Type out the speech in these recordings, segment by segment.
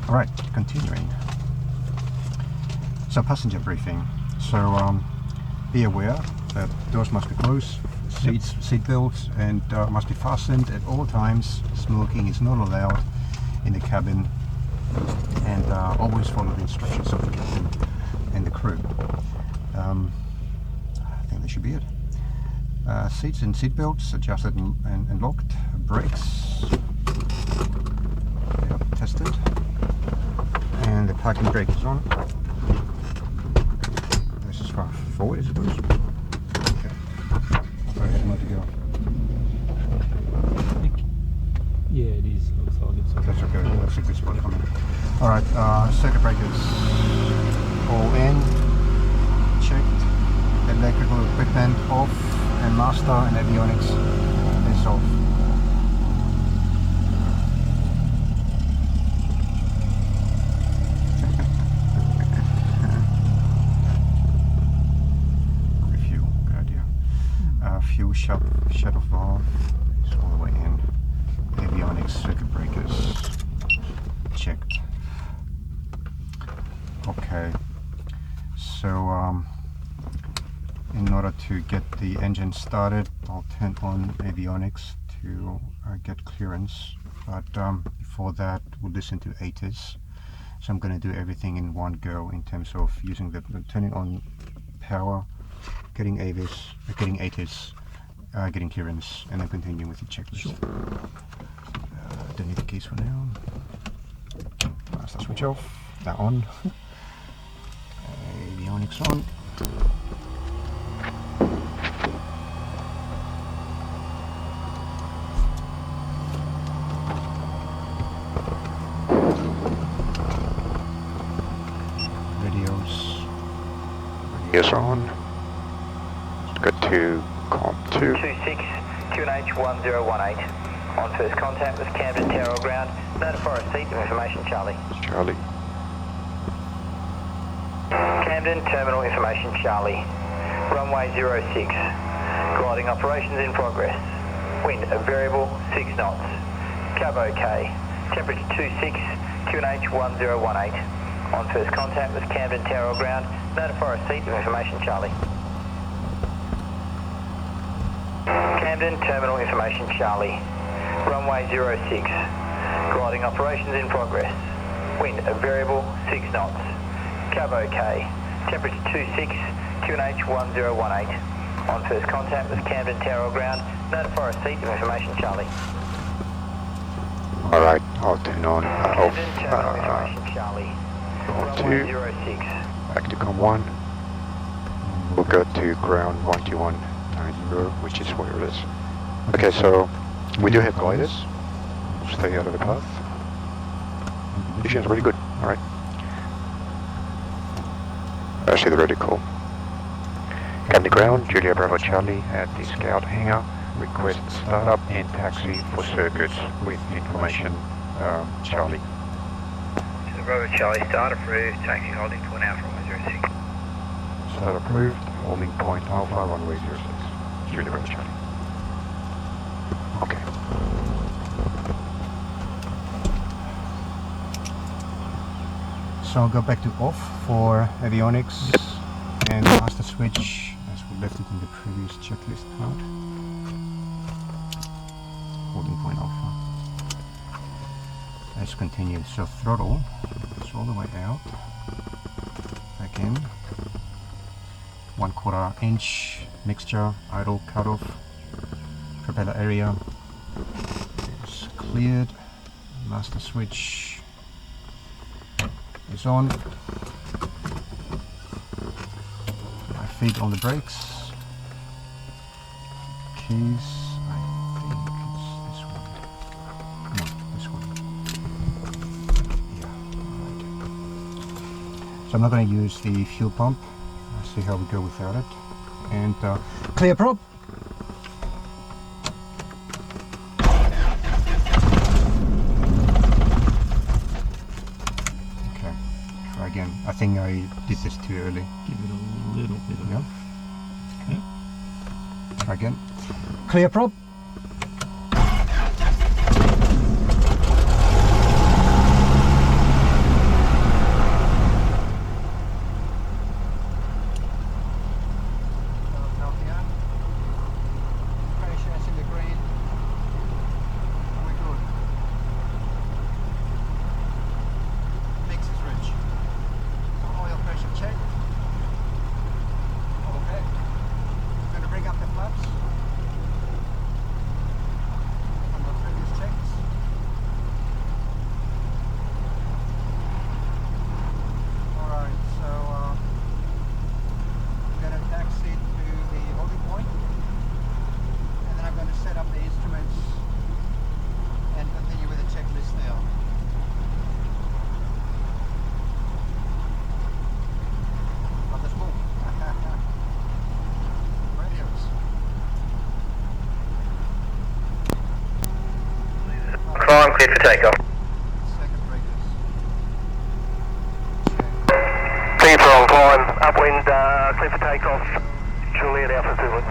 Alright, continuing. So passenger briefing. So be aware that doors must be closed, seat belts and must be fastened at all times. Smoking is not allowed in the cabin, and always follow the instructions of the captain and the crew. I think that should be it. Seats and seat belts adjusted and locked. Brakes, they are tested, and the parking brake is on. This is far forward, I suppose. Okay. Where am I to go? Yeah, it is. Looks like it's That's okay. That's a good spot for me. All right. Circuit breakers all in, checked. Electrical equipment off, and master and avionics is off. Refuel, good idea. Fuel shut off valve is all the way in. Avionics, circuit breakers checked. Okay, so in order to get the engine started, I'll turn on avionics to get clearance, but before that we'll listen to ATIS. So I'm going to do everything in one go in terms of using the turning on power, getting ATIS, getting clearance, and then continuing with the checklist. Sure. Don't need the keys for now. Master switch off, that on. Avionics on. Radios on. Let's go to comp 2. 26 QNH1018. On first contact with Camden Aerodrome. Notify receipt of information, Charlie. Charlie. Camden Terminal Information, Charlie. Runway 06. Gliding operations in progress. Wind a variable 6 knots. Cab OK. Temperature 26 QNH1018. On first contact with Camden Aerodrome. Notify receipt of information, Charlie. Camden Terminal Information, Charlie. Runway 06. Gliding operations in progress. Wind a variable 6 knots. Cab OK. Temperature 26 QNH1018. On first contact with Camden Aerodrome. Notify receipt of information, Charlie. Alright, I'll turn on Camden Terminal Information, Charlie. Runway 06. Back to com 1. We'll go to ground 12190, which is where it is. Okay, so we do have gliders. Stay out of the path. Conditions are really good. Alright. Actually, they're really cool. Come to ground, Julia Bravo Charlie at the Scout hangar. Request startup and taxi for circuits with information, Charlie. To the Bravo Charlie, start approved, taxi holding point Alpha runway 06. Start approved, holding point Alpha runway 06. Julia Bravo Charlie. Okay. So I'll go back to off for avionics and master switch as we left it in the previous checklist part. Holding point Alpha. Let's continue. So throttle is all the way out. Back in. 1/4 inch mixture, idle cutoff. Propeller area is cleared. Master switch is on. My feet on the brakes. Keys, I think it's this one. No, this one. Yeah, right. So I'm not going to use the fuel pump. Let's see how we go without it. And clear prop. Again, I think I did this too early. Give it a little bit of... Yeah. Okay. Try again. Clear prop. cleared for takeoff. Second breakers. Clear for on climb, upwind, clear for takeoff. Juliet Alpha Zulu.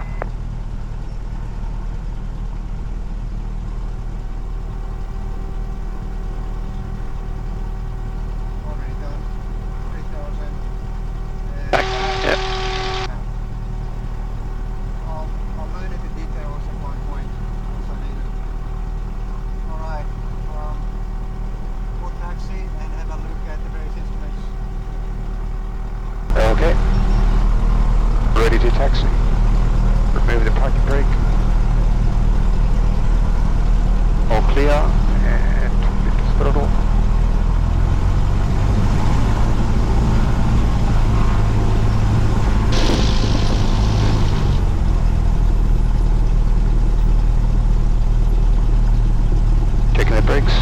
Already done. 3,000. Yep. I'll learn the details at one point once I need it. Alright, we'll taxi and have a look at the various instruments. Okay. Ready to taxi. Remove the parking brake. All clear and hit the throttle. Checking the brakes.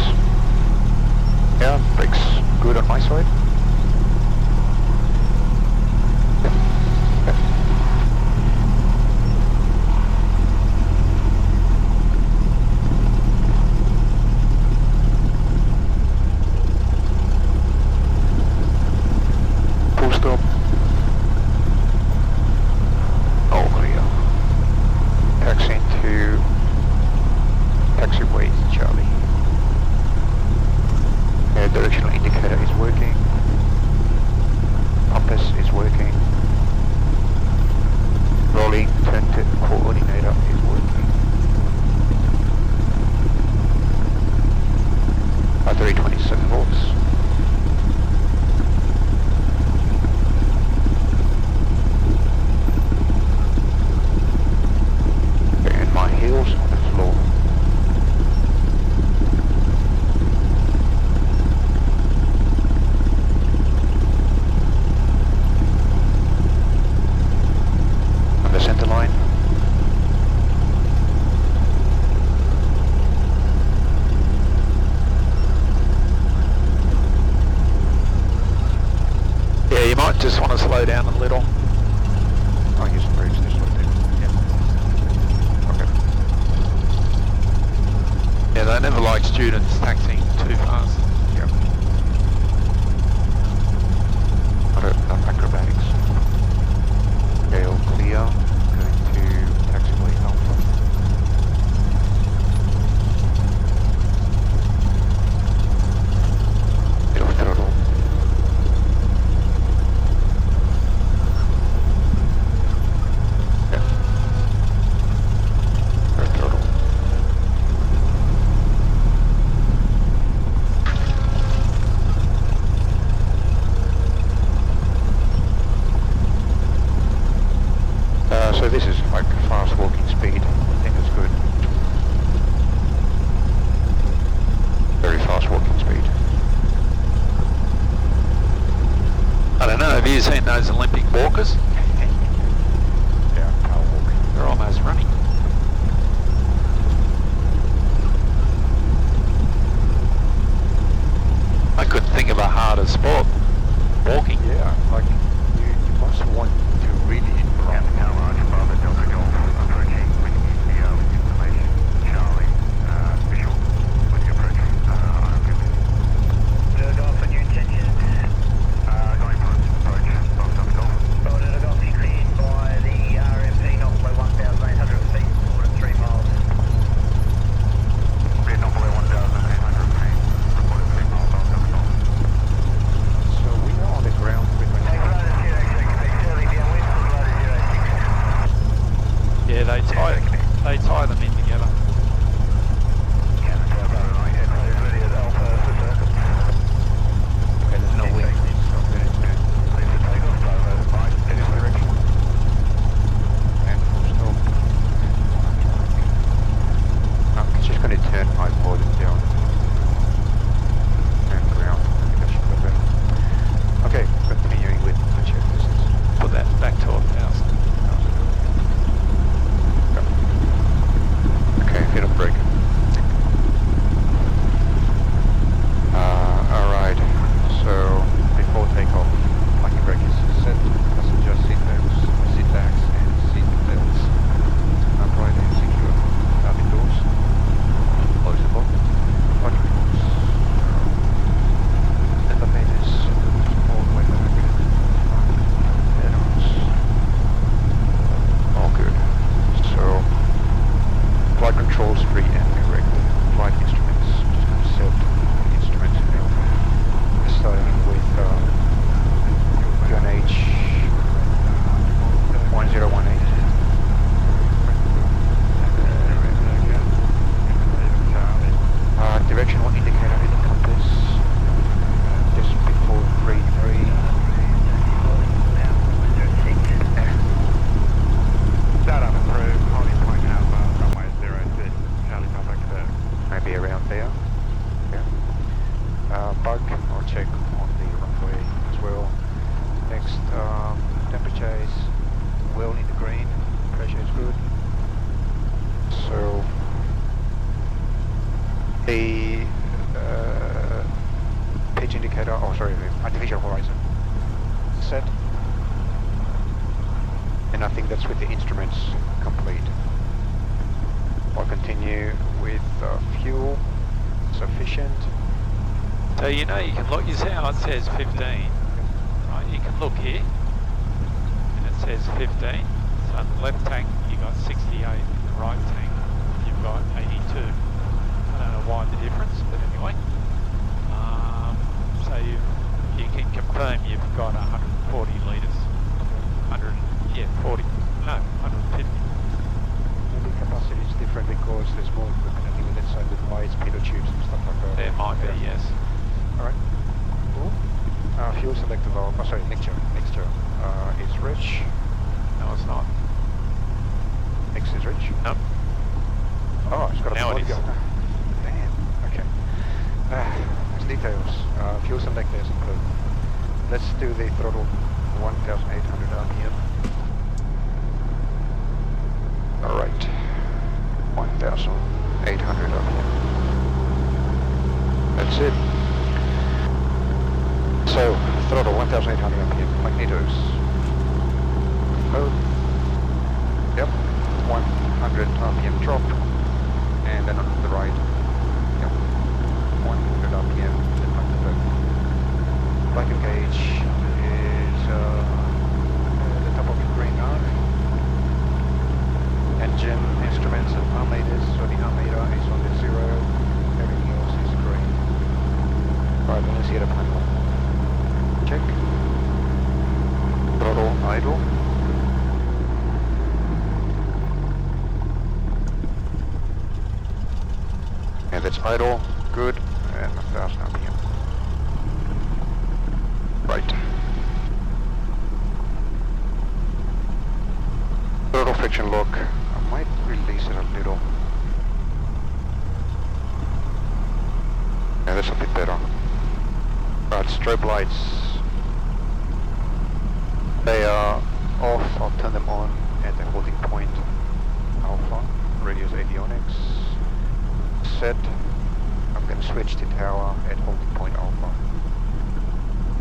Yeah, brakes good on my side. Full stop. All clear. Taxiing to taxiway Charlie. Directional indicator is working. Compass is working. Rolling turn coordinator is working. 327 volts. And my heels on the floor. On the center line. Yeah, you might just want to slow down a little. I'll use some brakes this way too. Yeah. Okay. Yeah, they never like students taxiing too fast. Yep. Acrobatics. Okay, all clear. Going to taxiway Alpha. Middle throttle. Yeah. Right throttle. So this is like fast walking speed. I think it's good. Very fast walking speed. I don't know, have you seen those Olympic walkers? Yeah, power walking. They're almost running. I couldn't think of a harder sport. Walking. Yeah, like you must want to really run. So we are on the ground with my I'll check on the runway as well. Next, temperature is well in the green, pressure is good. So the pitch indicator, the artificial horizon set. And I think that's with the instruments complete. I'll continue with fuel sufficient. So you know you can look, you see how it says 15, right? You can look here, and it says 15. So in the left tank you got 68, in the right tank you've got 82. I don't know why the difference, but anyway. So you can confirm you've got 140 litres. 150. Maybe capacity is different because there's more equipment on the other side with wide speedo tubes and stuff like that. There might be, yes. Alright, cool. Fuel selector valve, mixture is rich. No, it's not. X is rich? Nope. Oh, it's got a Now it is. going. Damn, okay. There's details. Fuel selector is included. Let's do the throttle 1,800 RPM. Alright, 1,800 RPM. That's it. So, throttle 1,800 RPM, magnetos. Mode. Yep, 100 RPM drop. And then on the right, yep, 100 RPM, then magneto. Blanket gauge is the top of the green arc. Engine, instruments and arm meters, so the arm meter is on the 0, everything else is green. Alright, let's see the panel. Check. Throttle idle. And that's idle, good, and 1,000 RPM. Right. Throttle friction lock. I might release it a little. Yeah, that's a bit better. Right, strobe lights. They are off. I'll turn them on at the holding point alpha. Radio's avionics. Set. I'm going to switch to tower at holding point alpha.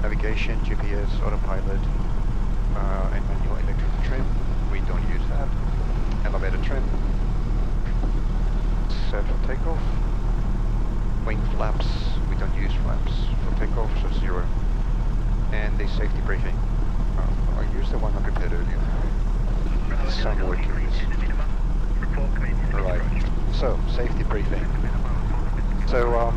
Navigation, GPS, autopilot, and manual electric trim. We don't use that. Elevator trim. Set for takeoff. Wing flaps. We don't use flaps for takeoff, so 0. And the safety briefing. I used the one I prepared earlier. Somewhere to use. Right. So, safety briefing. So,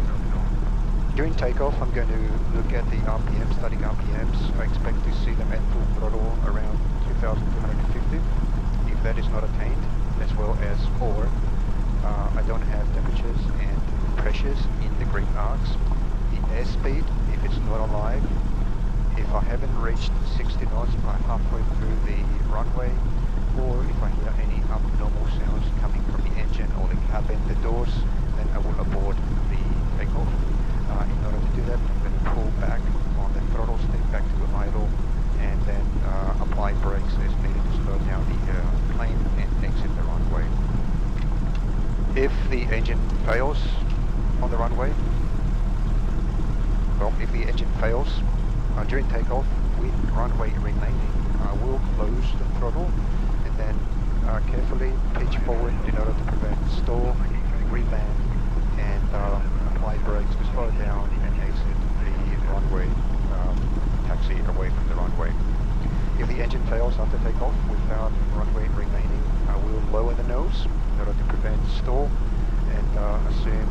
during takeoff, I'm going to look at the RPM, static RPMs. I expect to see them at full throttle around 2,250. If that is not attained, as well as, or I don't have temperatures and pressures in the green arcs. The airspeed, if it's not alive, if I haven't reached 60 knots by halfway through the runway, or if I hear any abnormal sounds coming from the engine or the cabin, the doors, then I will abort the takeoff. In order to do that, I'm going to pull back on the throttle, step back to idle, and then apply brakes as needed to slow down the plane and exit the runway. If the engine fails on the runway, well, if the engine fails during takeoff with runway remaining, I will close the throttle and then carefully pitch forward in order to prevent stall, reland, and apply brakes to slow down and exit the runway, taxi away from the runway. If the engine fails after takeoff without runway remaining, I will lower the nose in order to prevent stall and assume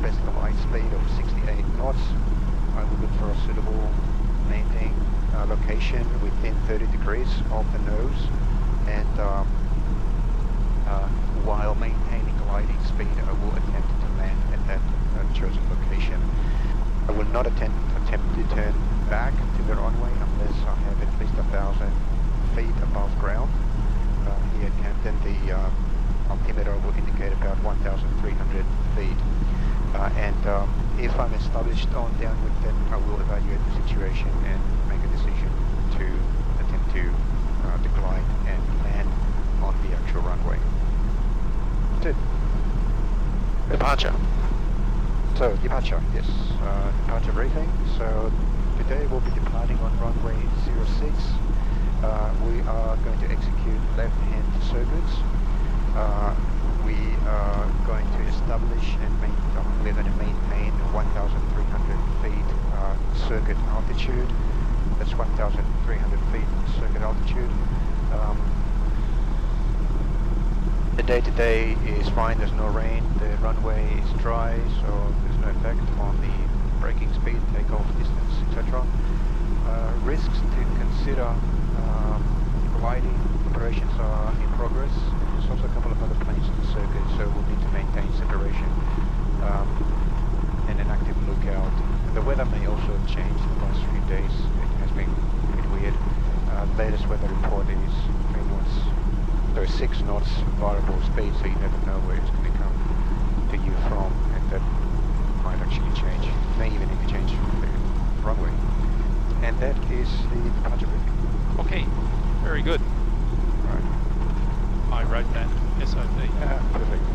best glide speed of 68 knots. I will look for a suitable landing location within 30 degrees of the nose, and while maintaining gliding speed, I will attempt to land at that chosen location. I will not attempt to turn back to the runway unless I have at least 1,000 feet above ground. Here at Camden, the altimeter will indicate about 1,300 feet. If I'm established on downwind, then I will evaluate the situation and make a decision to attempt to decline and land on the actual runway. That's it. Departure. So, departure, yes. Departure briefing. So, today we'll be departing on runway 06. We are going to execute left-hand circuits. We are going to establish and we're going to maintain 1,300 feet circuit altitude. That's 1,300 feet circuit altitude. The day-to-day is fine, there's no rain, the runway is dry, so there's no effect on the braking speed, takeoff distance, etc. Risks to consider, gliding operations are in progress. There's also a couple of other planes in the circuit, so we'll need to maintain separation and an active lookout. The weather may also change in the last few days. It has been a bit weird. Latest weather report is 3 knots. So 6 knots variable speed, so you never know where it's going to come to you from, and that might actually change. May even need to change the runway. And that is the departure briefing. Okay, very good. Right. I wrote that SOP. Perfect.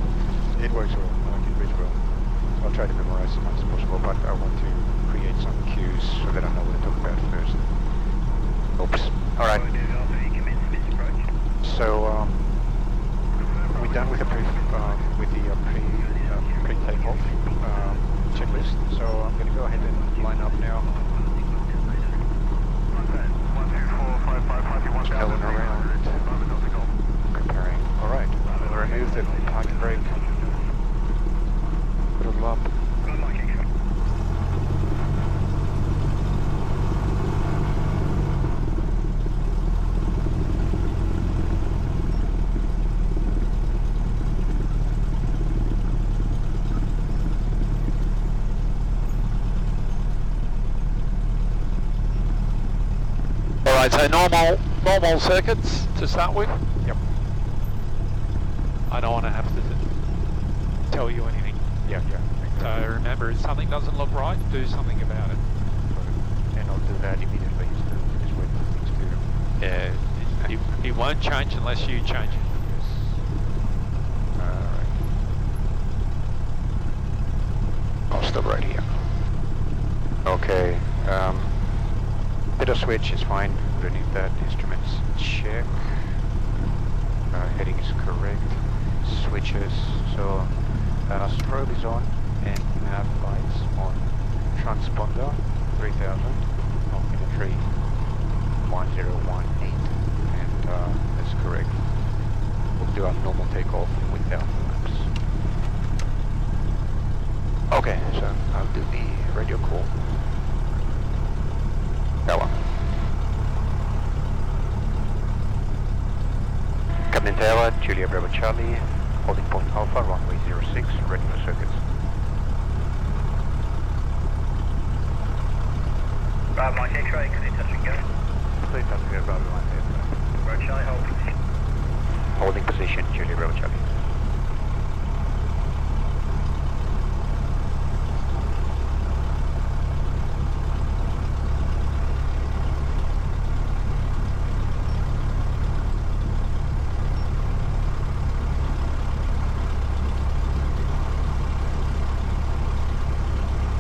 It works well. I like it really well. I'll try to memorize as much as possible, but I want to create some cues so that I know what to talk about first. Oops. Alright. So, we're done with the pre-takeoff checklist. So I'm going to go ahead and line up now. Scaling around, preparing. Alright, we'll remove the parking brake. Throttle up. Alright, so normal circuits to start with. Yep. I don't want to have to tell you anything. Yeah. So remember, if something doesn't look right, do something about it. And I'll do that immediately. Just wait for things to... Yeah, it won't change unless you change it. Yes. Alright. I'll stop right here. Okay. Header switch is fine. We don't need that. Instruments check. Heading is correct. Switches. So strobe is on and nav lights on. Transponder 3000. Altimetry 1018. And that's correct. We'll do our normal takeoff without flaps. Okay, so I'll do the radio call. Power. Camden Tower, Julia Bravo Charlie, holding point Alpha, runway 06, ready for circuits. Bravo Mike X-ray, can you touch and go? Please touch and go, Bravo line there. Bravo Charlie, hold. Holding position, Julia Bravo Charlie.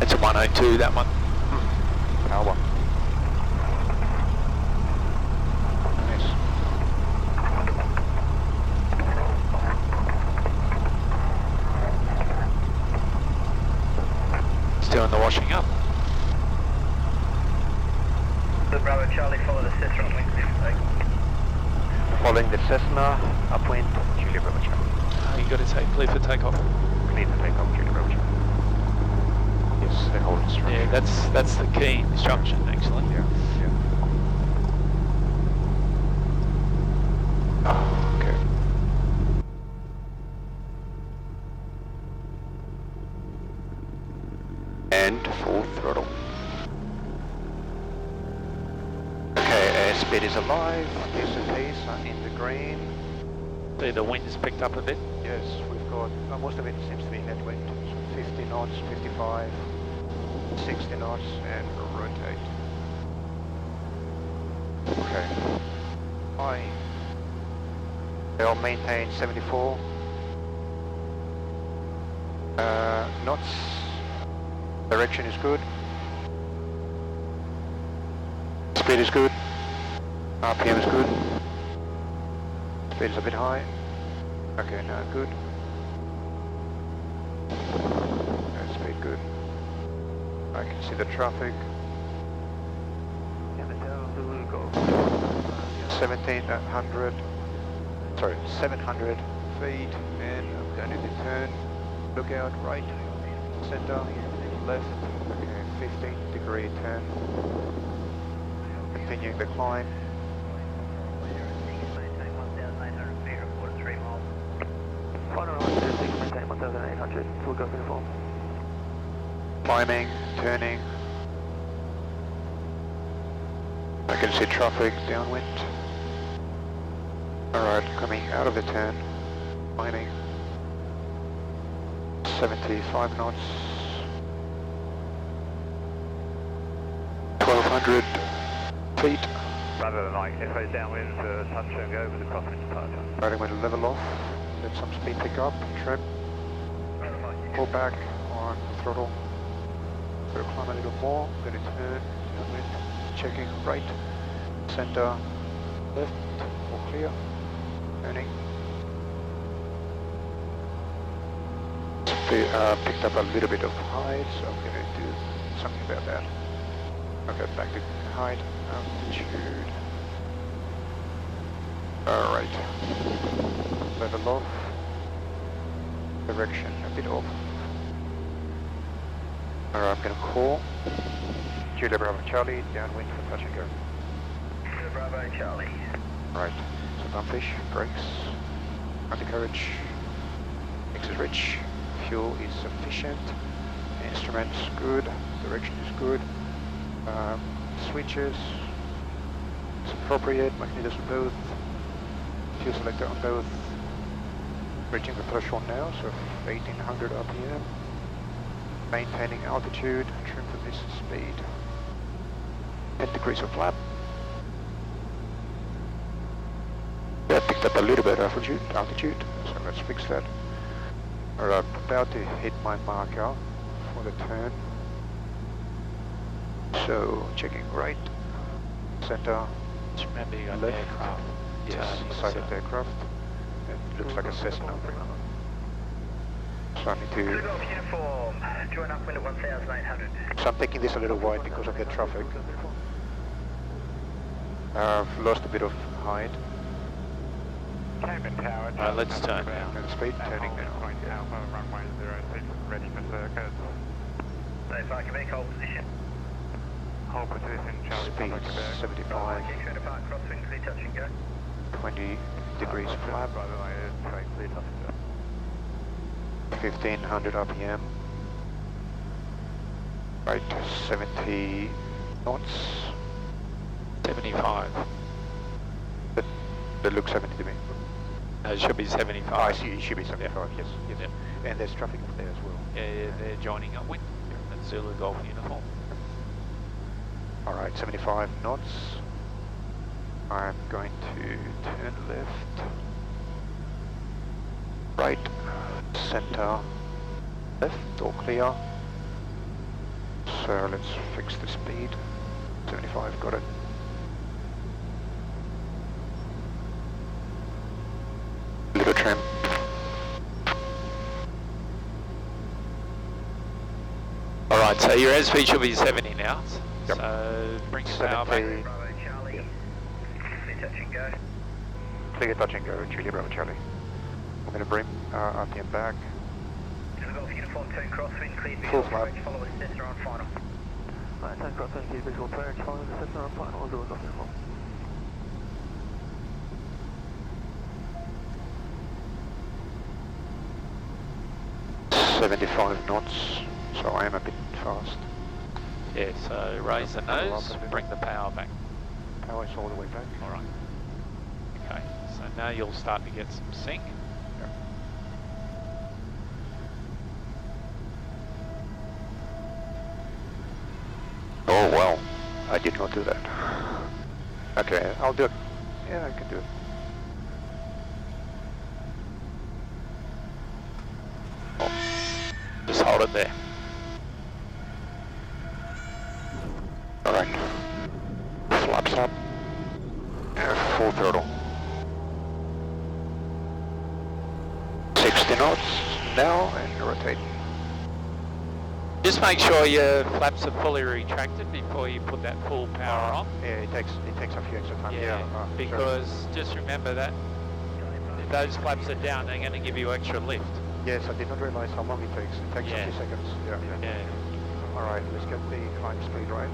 It's a 102, that one. Power. Nice. Still in the washing up. The Bravo Charlie, follow the Cessna on wing clear. Following the Cessna, upwind, Julia Bravo Charlie. You got to say clear for takeoff. Clear for takeoff, Julia Bravo Charlie. Yes, they hold instruction. Yeah, that's the key instruction actually. Yeah. Oh, okay. And full throttle. Okay, airspeed is alive. S&Ps are in the green. See, the wind has picked up a bit. Yes, we've got most of it seems to be headwind. 50 knots, 55, 60 knots, and rotate. Okay. High. They'll maintain 74 knots. Direction is good. Speed is good. RPM is good. Speed is a bit high. Okay, now good. Speed good. I can see the traffic. 1700. Sorry, 700 feet, and I'm going to turn. Look out, right, center, left. Okay, 15-degree turn. Continuing the climb. Climbing, turning. I can see traffic downwind. Alright, coming out of the turn. Climbing. 75 knots. 1200 feet. Rather than like FA downwind to touch and go with the crosswind departure. Right, I'm going to level off. Let some speed pick up. Trim. Pull back on throttle. Going to climb a little more. Going to turn downwind. Checking right, center, left, all clear. Turning. Picked up a little bit of height, so I'm going to do something about that. Okay, back to height, altitude. Alright. Level off. Direction a bit off. Alright, I'm going to call. Julia Bravo Charlie, downwind for touch and go. Julia Bravo Charlie. Right, so BUMFISH, brakes, undercarriage, mix is rich, fuel is sufficient, instruments good, direction is good, switches, it's appropriate, magnetors on both, fuel selector on both, reaching the threshold now, so 1800 RPM, maintaining altitude, trim for this speed, 10 degrees of flap. That picked up a little bit of altitude, so let's fix that. Alright, about to hit my marker for the turn. So checking right, center, Just remember you got left, aircraft. yes, side of the aircraft. It looks like a Cessna. So I need to... Good off uniform. Join upwind at 1,800. So I'm taking this a little wide because of the traffic. I've lost a bit of height. Camden Tower. Let's turn now. And speed turning now. Point Alpha, runway 06, ready for circuit. So far, Quebec, hold position. Hold position, Charlie Speed Papa Quebec. 75, Clear to park, crosswind, clear touch and go. 20 degrees flap, By the way, it's straight clear touch and go. 1500 RPM. Right, 70 knots. 75. That looks 70 to me. It should be 75. Oh, I see, it should be 75, yes. Yeah. And there's traffic up there as well. Yeah, they're joining upwind. That's Zulu Golf uniform. Alright, 75 knots. I'm going to turn left, right, center, left, all clear. So let's fix the speed. 75, got it. Little trim. Alright, so your airspeed should be 70 now. Yep. So bring your power back. 70, Bravo Charlie. Clear touch and go. clear touch and go, Julia Bravo Charlie. I'm going to bring RPM back. Julia Golf uniform, turn crosswind, clear Full visual flap. approach, follow a Cessna on final. Right, turn crosswind, clear visual approach, follow the Cessna on final, Zulu Golf uniform. 75 knots, so I am a bit fast. Yeah, so raise the nose, bring the power back. Power is all the way back. Alright. Okay, so now you'll start to get some sync. well, I did not do that. Okay, I'll do it. Yeah, I can do it. Just hold it there. Alright. Flaps up. And full throttle. 60 knots now and rotate. Just make sure your flaps are fully retracted before you put that full power on. Yeah, it takes a few extra time. Yeah, sure. Because just remember that if those flaps are down, they're going to give you extra lift. Yes, I did not realize how long it takes. It takes Yeah. a few seconds. Yeah. Yeah. Alright, let's get the climb speed right.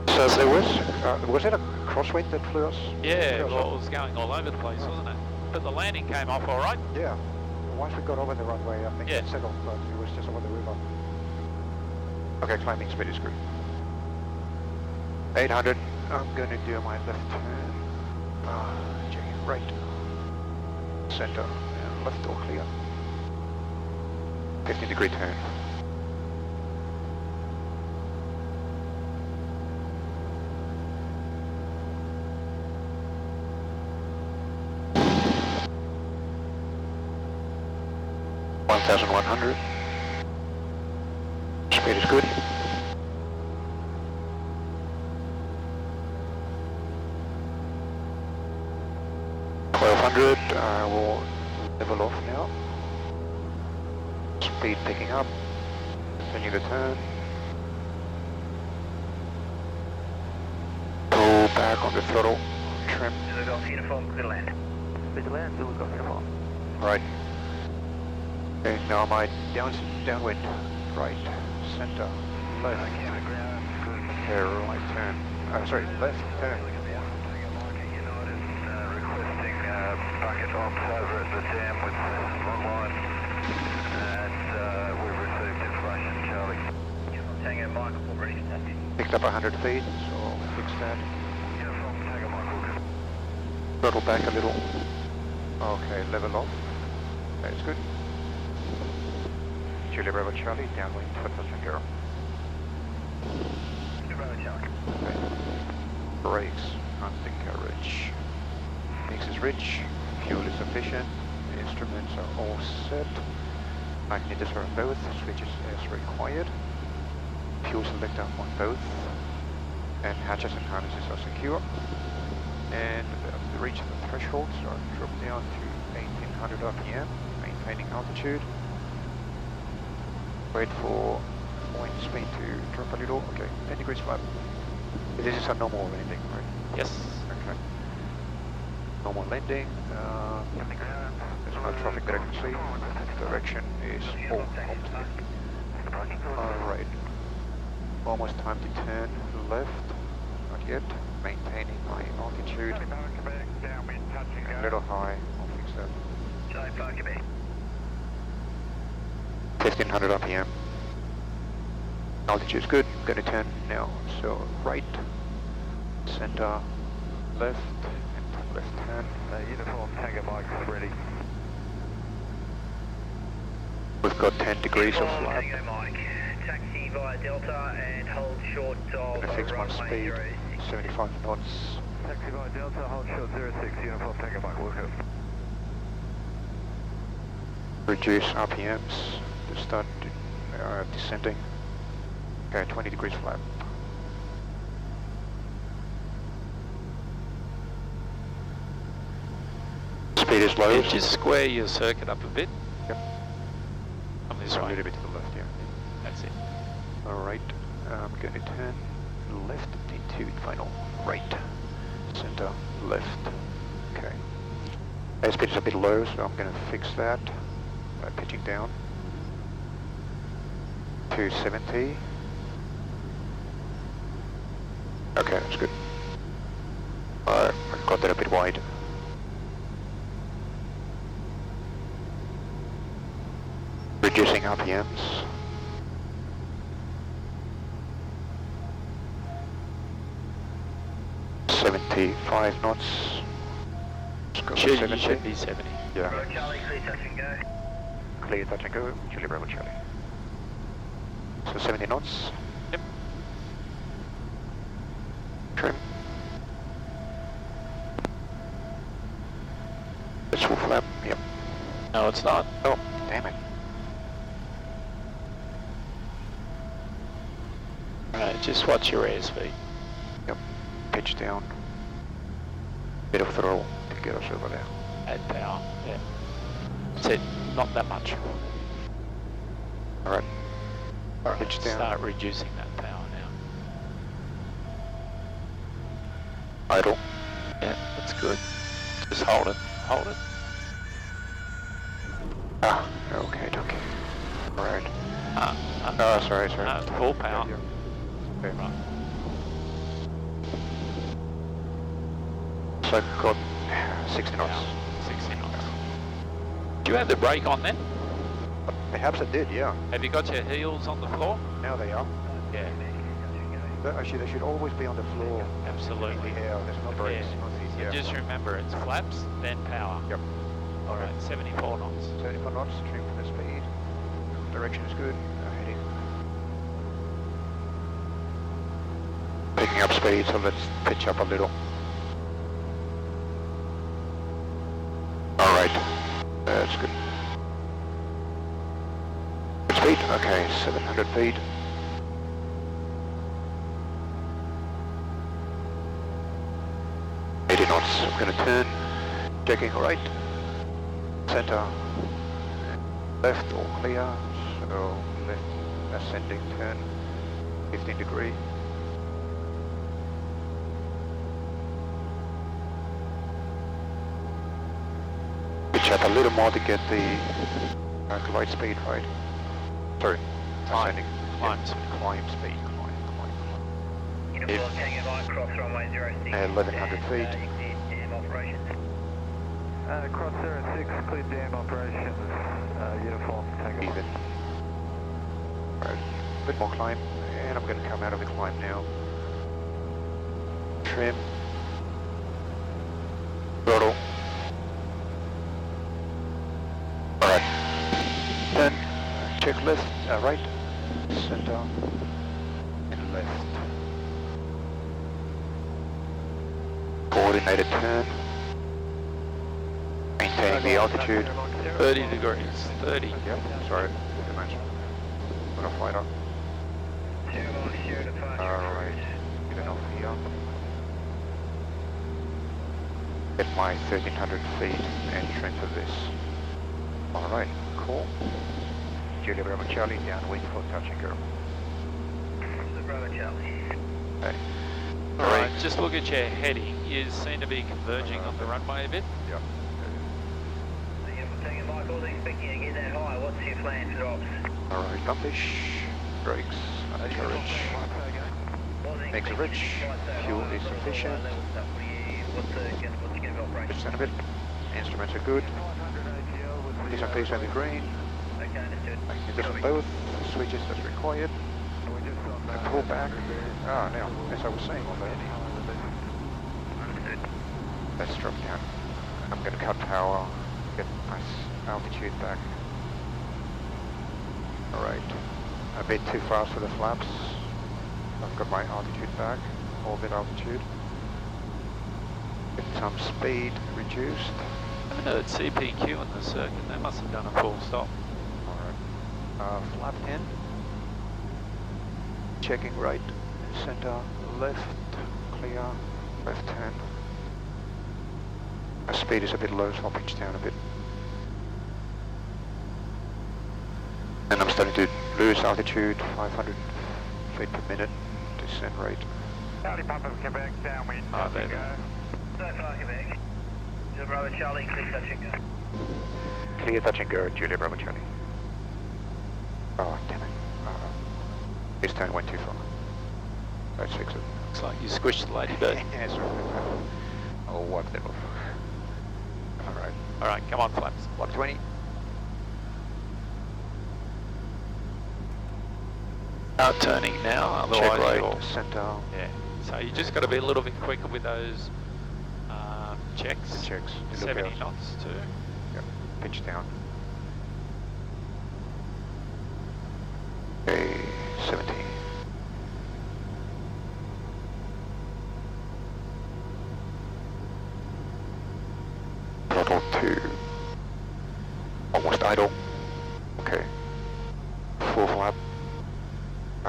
So there was it a crosswind that flew us? Yeah, flew us well, up? it was going all over the place, wasn't it? But the landing came off all right. Yeah. Once we got over the runway, I think Yeah. it settled, but it was just over the river. Okay, climbing speed is good. 800. I'm going to do my left turn. Right. Center and left all clear. 15-degree turn. $1,100. Speed is good. I will level off now. Speed picking up. Continue the turn. Pull back on the throttle. Trim. Zulu Golf uniform, clear to land. Clear to land, Zulu Golf uniform. Right. Okay, now my downwind. Right. Center. Left. Okay, right turn. Sorry, left turn. Bucket ops over at the dam with long line, and we've received information, Charlie. Tango Michael, ready for taxi. Picked up 100 feet, so I'll fix that. Uniform, Tango Michael. Throttle back a little. Okay, level off. That's good. Julia Bravo Charlie, downwind, 12% girl. Bravo Charlie. Okay. Brakes on the carriage. Mix is rich, fuel is sufficient, instruments are all set. Magnetizers on both, switches as required. Fuel selector on both. And hatches and harnesses are secure. And the reach of the threshold, so I'll drop down to 1800 RPM, maintaining altitude. Wait for wind speed to drop a little. Okay, 10 degrees flap. This is a normal landing, right? Yes. Okay. Normal landing. There's no traffic that I can see. Direction is all optimal. Alright. Almost time to turn left. Not yet. Maintaining my altitude. A little high. I'll fix that. Charlie Parker Bay. 1500 RPM. Altitude is good. Going to turn now. So right, center, left, and left turn. Uniform, Tango Mike, ready. We've got 10 degrees of flap. Tango Mike, taxi via Delta and hold short of Gonna fix my runway speed. 06. 75 knots. Taxi via Delta, hold short 06, uniform, Tango Mike, welcome. Reduce RPMs to start descending. Okay, 20 degrees flap. Speed is low. Yeah, just square your circuit up a bit. Yep. On this A way. little bit to the left, yeah. That's it. Alright, I'm going to turn left into final right, center, left. Okay. Airspeed is a bit low, so I'm going to fix that by pitching down to 70. Okay, that's good. I got that a bit wide. Reducing RPMs. $75 knots. Let's go for You 70. should be 70. Yeah. Bravo Charlie, clear touch and go. Clear touch and go. Julia Bravo Charlie. So 70 knots. Yep. Trim. It's full flap, yep. No, it's not. Oh, damn it. Right, just watch your airspeed. Yep. Pitch down. Bit of throttle to get us over there. Add power. Yeah. That's it. Not that much. Alright. Alright, Pitch down. start reducing that power now. Idle. Yeah, that's good. Just hold it. Hold it. Ah, okay. Alright. Oh, sorry. Full power. Yeah. Okay. Right. So I've got 60 knots. 60 knots. Do you have the brake on then? Perhaps I did, yeah. Have you got your heels on the floor? Now they are. Yeah, Actually, they should always be on the floor. absolutely. Yeah, there's no brakes. Yeah. Yeah. Just remember, it's flaps, then power. Yep. All right, 74 knots. 74 knots, trim for the speed. Direction is good. Heading. Picking up speed, so let's pitch up a little. Alright. That's good. Good speed. Okay, 700 feet. I'm going to turn, checking right, center, left all clear, so left ascending turn, 15 degree. Pitch up a little more to get the glide speed right. Sorry, ascending. Climb Yeah, speed. climb speed, climb. Uniform Tango Mike, cross runway 06. 1100 feet. Exit dam operations. Cross 06, clear dam operations, uniform Tango Mike. Even. Right, a bit more climb, and I'm going to come out of the climb now. Trim. Throttle. Alright. Then, check left, right, center, and left. Coordinated turn. Maintain the altitude. 30 degrees. 30. Yep, sorry, didn't mention. I'm gonna flight up. 2 miles, 0 departure. Alright, get enough here. Get my 1300 feet and trim for this. Alright, cool. Julia Bravo Charlie, downwind for touch and go. The Bravo Charlie. Okay. Alright, just look at your heading. You seem to be converging on the runway a bit. Yep. Uniform Tango Mike, wasn't expecting to get that high. What's your plan for drops? Alright, BUMFISH, brakes, courage. Makes it rich, fuel is sufficient. What's the get of operation? Percent of it. Instruments are good. These are placed on the green. Okay, understood. This on both switches as required. And pull back. Ah, now, as I was saying on that. Let's drop down. I'm going to cut power, get nice altitude back. Alright. A bit too fast for the flaps. I've got my altitude back, orbit altitude. Get some speed reduced. I haven't heard CPQ in the circuit. They must have done a full stop. Alright. Flap 10. Checking right, center, left, clear, left 10. My speed is a bit low, so I'll pitch down a bit. And I'm starting to lose altitude, 500 feet per minute, descent rate. Howdy, Papa Quebec, downwind, Oh, touch and there. go. So far, Quebec. The Bravo Charlie, clear touch and go. Clear touch and go, Julia Bravo Charlie. Oh, damn it. This turn went too far. Let's fix it. Looks like you squished the ladybird. Yeah, sorry. I'll wipe that off. Alright. Alright, come on, flaps. 120. Start turning now, otherwise Check right, you'll... center. Yeah, so you just got to be a little bit quicker with those checks. The checks. The 70 lookouts. knots too. Yep. Pitch down. Okay, idle. Okay. Full flap.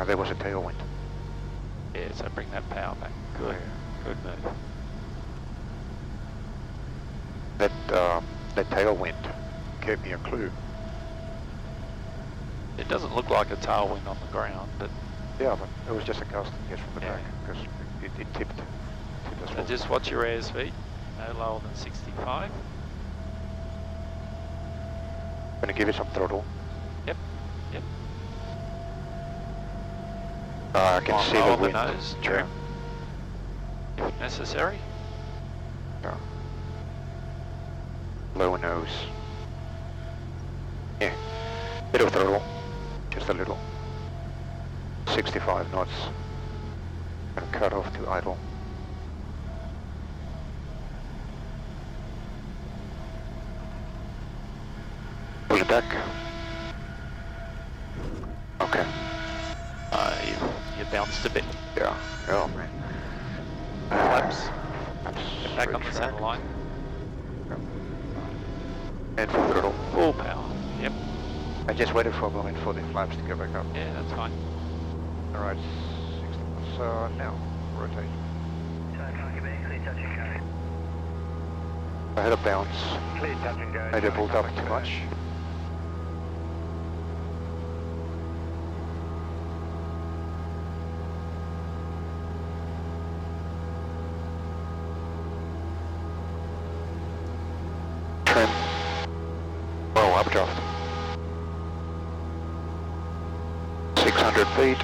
There was a tailwind. Yeah, so bring that power back. Good. Yeah. Good move. That tailwind gave me a clue. It doesn't look like a tailwind on the ground, but Yeah, but it was just a gust, yes, from the Yeah. back, because it tipped us so all. just watch your airspeed. No lower than 65. Gonna give it some throttle. Yep. Yep. I can see the Lower the wind. nose, Yeah. trim. If necessary. Yeah. Lower nose. Yeah. Bit of throttle. Just a little. 65 knots. Gonna cut off to idle. Pull it back. Okay. You bounced a bit. Yeah. Oh man. Flaps. That's Get back on the track. center line. And full throttle. Full power. Yep. I just waited for a moment for the flaps to go back up. Yeah, that's fine. Alright, 60 knots. Now, rotate. I had a bounce. Clear touch and go. Maybe I pulled up too much. Trim. Oh, updraft. 600 feet.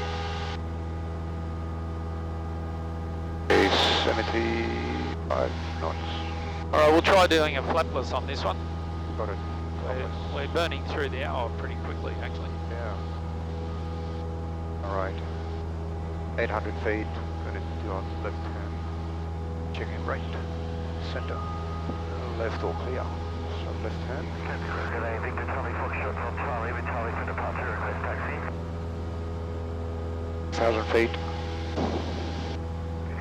A 75 knots. Alright, we'll try doing a flapless on this one. Got it. We're burning through the hour pretty quickly, actually. Yeah. Alright. 800 feet. Gonna do on left hand. Checking right. Center. Left all clear. So left hand. Victor Charlie Foxtrot on Charlie with Charlie for departure request taxi. 1,000 feet.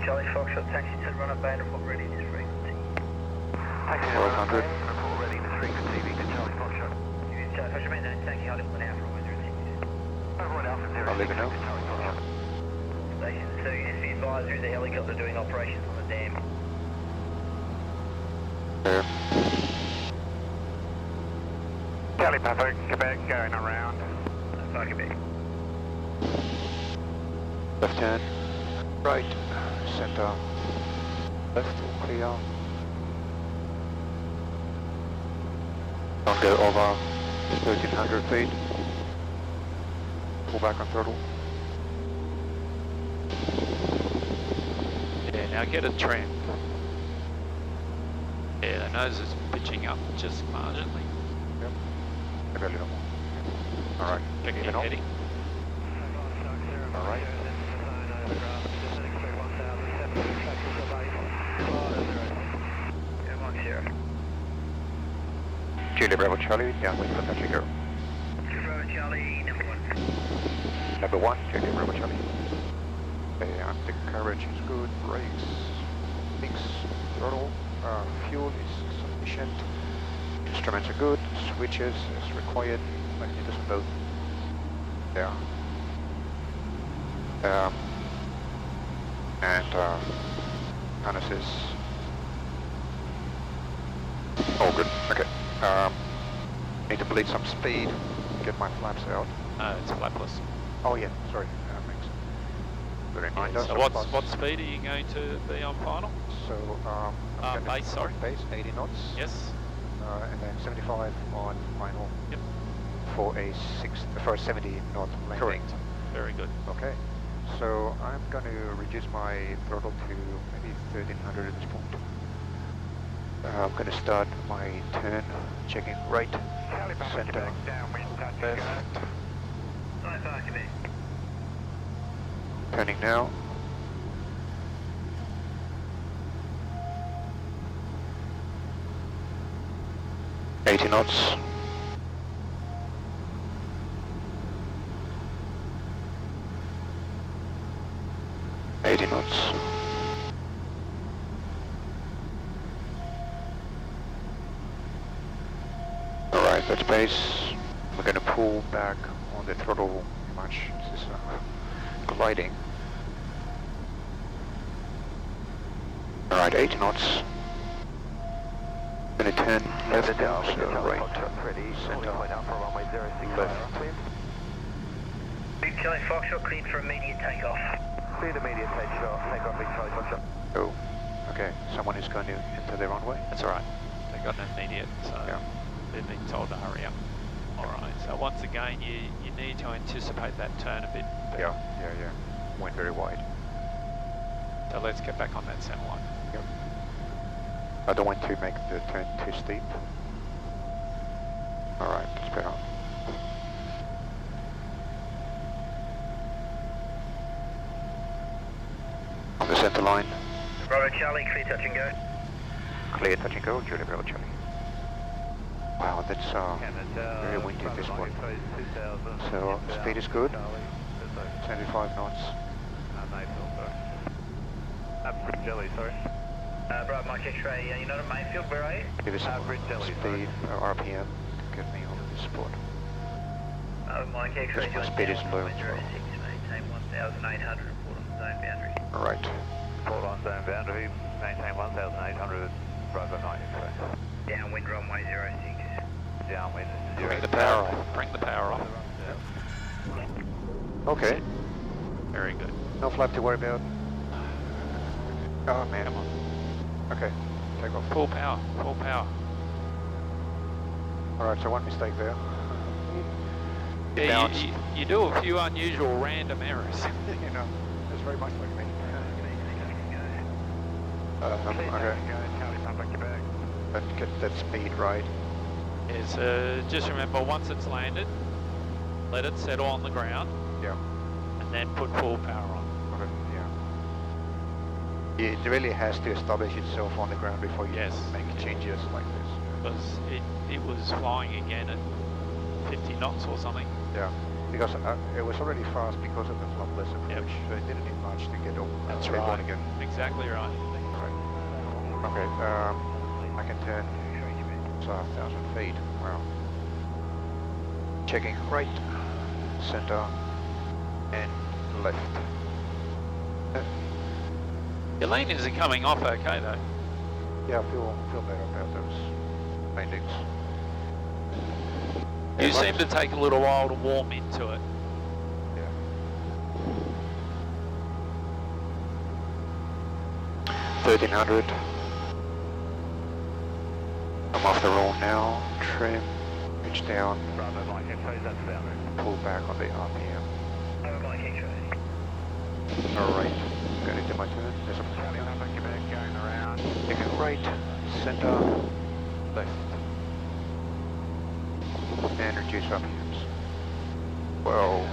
Charlie Foxtrot taxi to Runup Bay and report readiness frequency. Taxi to 1200. report readiness frequency, Victor Charlie Foxtrot. Charlie Foxtrot, mate, that's taxi hard input Alpha, weather and Overall Alpha 0. I'll leave it now. Charlie Foxtrot. Station 2, just be advised there is a helicopter doing operations on the dam. There. Charlie Papa, Quebec, going around. Fuck Quebec. Left hand. Right. Center. Left all clear. Don't go over 1,300 feet. Pull back on throttle. Yeah, now get a trend. Yeah, the nose is pitching up just marginally. Yep. Maybe a little more. Alright. Check Even your on. heading. Alright. Julia Bravo Charlie, downwind for touch and go. Bravo Charlie, number 1. Number 1, Julia Bravo Charlie. And the coverage is good, brakes, mix, throttle, fuel is sufficient, instruments are good, switches as required, magnetors on both. Yeah. And harnesses. Oh, good. Okay. Need to bleed some speed. Get my flaps out. No, it's flapless. Oh yeah. Sorry. Thanks. The reminder. So what speed are you going to be on final? So I'm gonna Base, sorry. base 80 knots. Yes. And then 75 on final. Yep. For a 70 knot landing. Correct. Very good. Okay. So I'm going to reduce my throttle to maybe 1,300 at this point. I'm going to start my turn, checking right, Charlie Papa, center, Quebec, downwind, touch and left, go. Right, far Quebec. turning now. $80 knots. $80 knots. Alright, that's base. We're going to pull back on the throttle much. This is gliding. Alright, 8 knots. Going to turn left down, so right, center, left. Big Charlie Foxtrot cleared for immediate takeoff. Cleared immediate takeoff, Big Charlie Foxtrot. Oh, okay, someone is going to enter the runway. That's alright. They got an immediate, so Yeah. they've been told to hurry up. Alright, so once again you need to anticipate that turn a bit. Yeah. Went very wide. So let's get back on that center line. Yep. I don't want to make the turn too steep. Alright, that's better. On the center line. Bravo Charlie, clear touch and go. Clear touch and go, Julia Bravo Charlie. Wow, that's very windy at this point. So speed is good. 75 knots. Jelly, sorry. Bravo Mike X-ray, you're not at Mayfield, where are you? Give us some speed, RPM, get me over the spot. Mike X-ray, Because my speed is low. maintain 1,800, report on the zone boundary. Alright. Report on zone boundary, maintain 1,800, Bravo 9 X-ray. Downwind runway 06. Downwind 0. Bring the power off. Bring the power off. Okay, Very good. no flap to worry about. Oh man, okay, take off. Full power. Full power. Alright, so one mistake there. Yeah, Bounce. you do a few unusual random errors. You know, that's very much like me. Okay, but get that speed right. Is just remember once it's landed, let it settle on the ground Yeah. and then put full power on. Okay, yeah. It really has to establish itself on the ground before you Yes. make changes like this. Because it was flying again at 50 knots or something. Yeah, because it was already fast because of the flapless approach, so it didn't need much to get up. That's get right. on again. Exactly right. Okay, I can turn 1,000 feet. Wow. Checking right, center, and left. Your leanings are coming off okay though. Yeah, I feel better about those landings. You Yeah, seem to take a little while to warm into it. Yeah. 1,300. I'm off the roll now. Trim, pitch down, Bravo Mike X-ray, that's boundary. pull back on the RPM. Bravo Mike X-ray. Alright, going to do my turn. There's a Charlie Papa Quebec going around. taking right, center, left. And reduce RPMs. Whoa.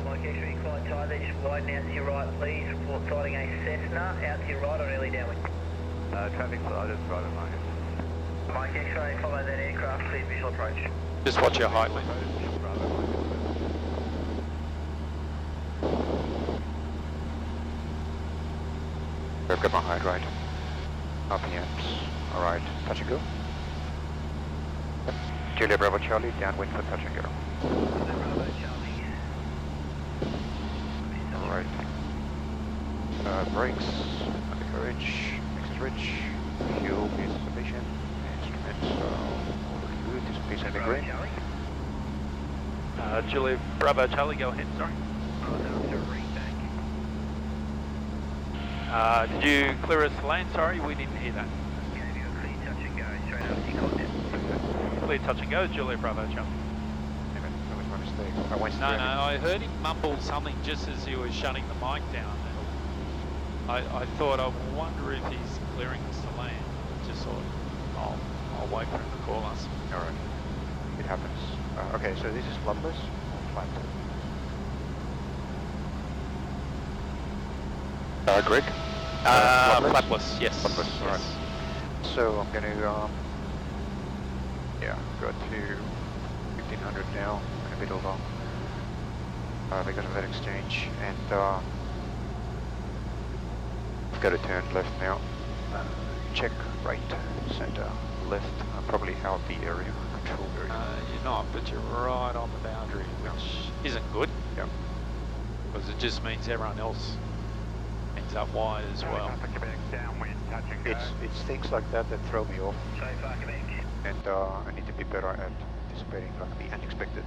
Mike X-ray, quite tight there, just widen out to your right please. Report sighting a Cessna out to your right on early downwind. Traffic sighted, Bravo Mike. Mike X-ray, follow that aircraft, clear visual approach. Just watch your height, Lynn. Bravo Mike. I've got my height right. RPMs. Alright, touch and go. Yep. Julia Bravo Charlie, downwind for touch and go. Bravo Charlie. Alright. Brakes, undercarriage, exit rich, fuel is sufficient, instruments all looking good, this piece in the Bravo green. Charlie. Julie, Bravo Charlie, go ahead, sorry. Did you clear us to land? Sorry, we didn't hear that. Gave you a clear touch and go, straight after you contact. Clear touch and go, Julie, Bravo Charlie. Damn it, that was my mistake. I went No, straight. I heard him mumble something just as he was shutting the mic down. I thought, I wonder if he's clearing us to land. Just thought, I'll wait for him to call us. Alright, it happens. Okay, so this is flapless or flat? Greg? Flapless, yes. Flapless, Yes. alright. So I'm going to, yeah, go to 1,500 now, and a bit over, because of that exchange, and I've got to turn left now. Check right, center, left, probably out the area, control area. You're not, but you're right on the boundary, which isn't good. Yep. Because it just means everyone else ends up wide as well. Downwind, touch and go. It's things like that that throw me off, So far, Quebec. and I need to be better at anticipating like the unexpected.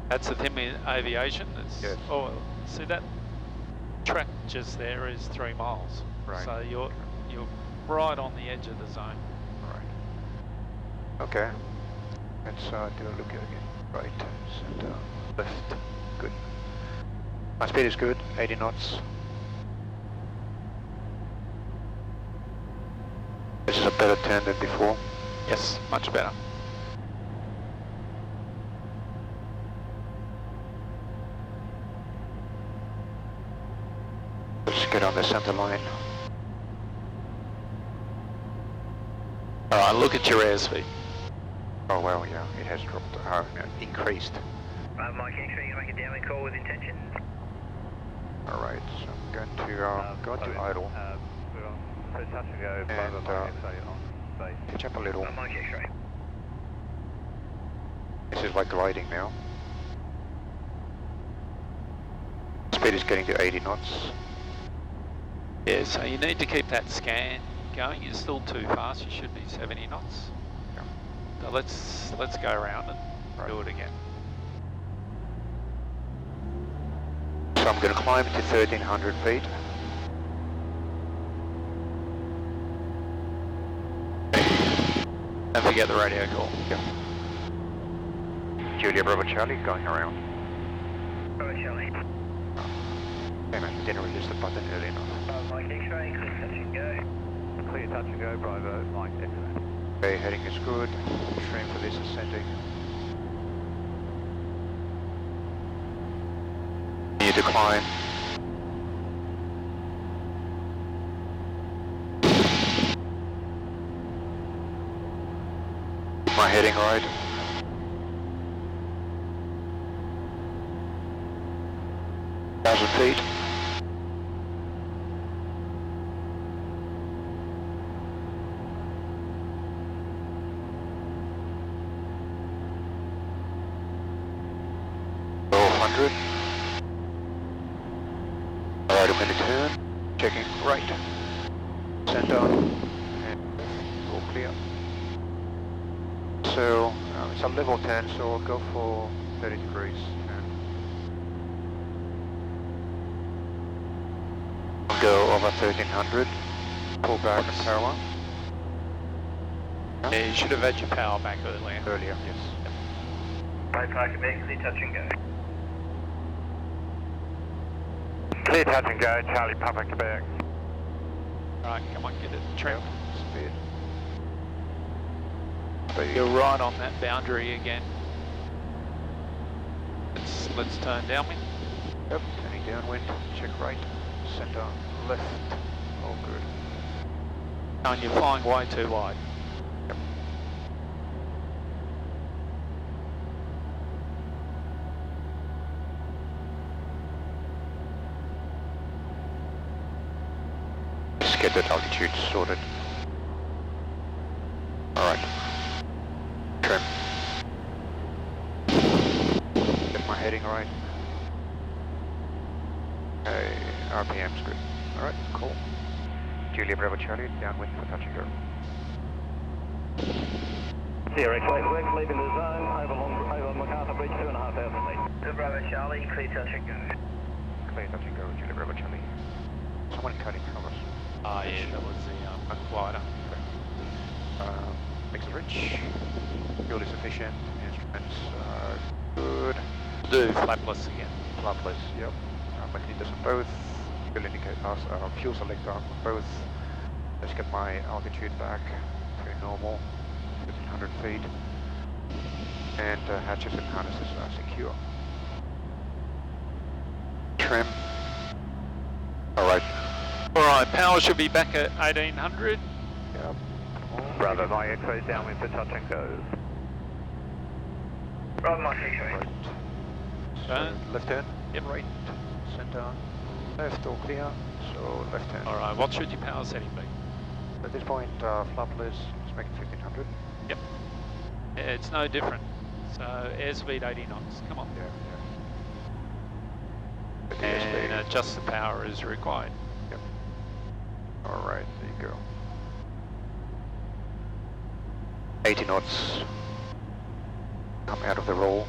That's the thing with aviation. It's, Yes. oh, see that track just there is 3 miles. Right. So you're right on the edge of the zone. Right. Okay. Let's do a look at it again. Right, center, left. Good. My speed is good, 80 knots. This is a better turn than before. Yes, much better. Let's get on the center line. Alright, look at your airspeed. Oh well, yeah, it has dropped, increased. Mike X-ray, you make a downwind call with intention. Alright, so I'm going to go into idle, We're on, so touch and go, And, Bravo Mike X-ray on base. pitch up a little. Mike X-ray. This is like gliding now. Speed is getting to 80 knots. Yeah, so you need to keep that scan going. You're still too fast. You should be 70 knots. Yeah. So let's go around and Right. do it again. So I'm going to climb to 1300 feet. Don't forget the radio call. Yep. Julia Bravo Charlie going around. Bravo Charlie. Damn it, didn't release the button early enough. Mike X-ray, clear touch and go. Clear touch and go, Bravo Mike X-ray. Okay, heading is good. Trim for this ascending. Need to climb. My heading right. Feet. Alright, I'm going to turn, checking right, center, and all clear. So, it's a level 10, so I'll go for 30 degrees. And go over 1300, pull back and power. Yeah, you should have had your power back earlier. Earlier, yes. Bravo Park Quebec, clear touch and go. Clear touch and go, Charlie Papa Quebec. Alright, come on, get it trimmed. Speed. You're right on that boundary again. Let's turn downwind. Yep, turning downwind, check right, center, left, all good. And you're flying way too wide. Yep. Just get that altitude sorted. Alright. Trim. Get my heading right. Okay, RPM's good. Alright, cool. Julia Bravo Charlie, downwind for touch and go. Sierra Quebec, leaving the zone, over MacArthur Bridge, 2,500 feet. Bravo Charlie, clear touch and go. Clear touch and go, Julia Bravo Charlie. Someone cutting from us. Ah, yeah, that was the glider. Mix it rich. Fuel is efficient. Instruments are good. Do flapless again. Flapless, yep. Magnetors on both. Fuel indicators, fuel selector on both. Let's get my altitude back to normal, 1500 feet. And hatches and harnesses are secure. Trim. Alright. Alright, power should be back at 1800. Yep. Bravo Mike X-ray, downwind for touch and go. Bravo Mike X-ray. Right. Turn. So left turn. Yep. Right. Center. Left all clear. So left turn. Alright, what should your power setting be? At this point, flapless. Let's make it 1500. Yep. Yeah, it's no different. So airspeed 80 knots. Come on. Yeah. But the And airspeed. adjust the power as required. Yep. All right, there you go. 80 knots. Come out of the roll.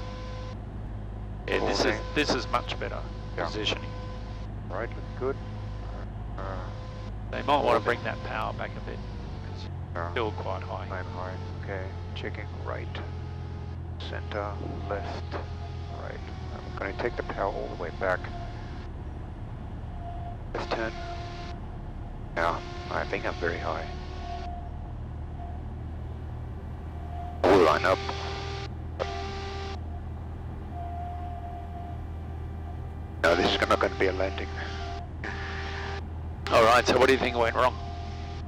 Yeah, Okay. this is much better Yeah. positioning. Right, looking good. They might want to bring that power back a bit. It's Yeah. still quite high. I'm high. Okay, checking right, center, left, right. I'm going to take the power all the way back. Left turn. Yeah, I think I'm very high. We'll line up. No, this is not going to be a landing. All right. So what do you think went wrong?